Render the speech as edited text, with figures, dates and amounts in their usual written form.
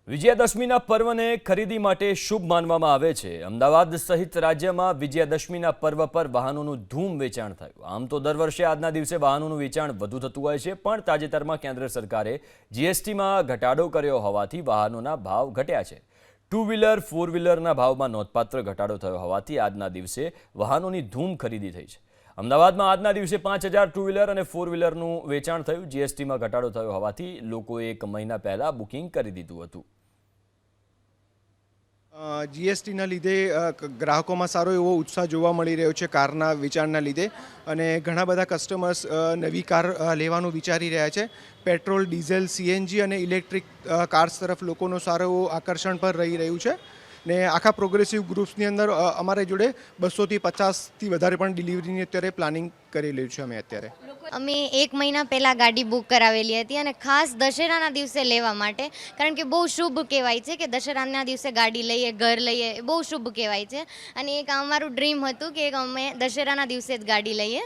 વિજયાદશમીના પર્વને ખરીદી માટે શુભ માનવામાં આવે છે। અમદાવાદ સહિત રાજ્યમાં વિજયાદશમીના પર્વ પર વાહનોનું ધૂમ વેચાણ થયું। આમ તો દર વર્ષે આજના દિવસે વાહનોનું વેચાણ વધુ થતું હોય છે, પણ તાજેતરમાં કેન્દ્ર સરકારે જીએસટીમાં ઘટાડો કર્યો હોવાથી વાહનોના ભાવ ઘટ્યા છે। ટુ વ્હીલર, ફોર વ્હીલરના ભાવમાં નોંધપાત્ર ઘટાડો થયો હોવાથી આજના દિવસે વાહનોની ધૂમ ખરીદી થઈ છે। અમદાવાદમાં આજના દિવસે 5000 ટુ વ્હીલર અને ફોર વ્હીલરનું વેચાણ થયું। જીએસટીમાં ઘટાડો થયો હોવાથી લોકોએ એક મહિના પહેલા બુકિંગ કરી દીધું હતું। જીએસટીના લીધે ગ્રાહકોમાં સારો એવો ઉત્સાહ જોવા મળી રહ્યો છે કારના વેચાણના લીધે, અને ઘણા બધા કસ્ટમર્સ નવી કાર લેવાનું વિચારી રહ્યા છે। પેટ્રોલ, ડીઝલ, સીએનજી અને ઇલેક્ટ્રિક કાર્સ તરફ લોકોનો સારો એવો આકર્ષણ પર રહી રહ્યું છે ને આખા પ્રોગ્રેસિવ ગ્રુપ્સની અંદર અમારી જોડે 200થી 50થી વધારે પણ ડિલિવરીની અત્યારે પ્લાનિંગ કરેલું છે। અમે એક મહિના પહેલાં ગાડી બુક કરાવેલી હતી અને ખાસ દશેરાના દિવસે લેવા માટે, કારણ કે બહુ શુભ કહેવાય છે કે દશેરાના દિવસે ગાડી લઈએ, ઘર લઈએ, બહુ શુભ કહેવાય છે। અને એક અમારું ડ્રીમ હતું કે અમે દશેરાના દિવસે જ ગાડી લઈએ।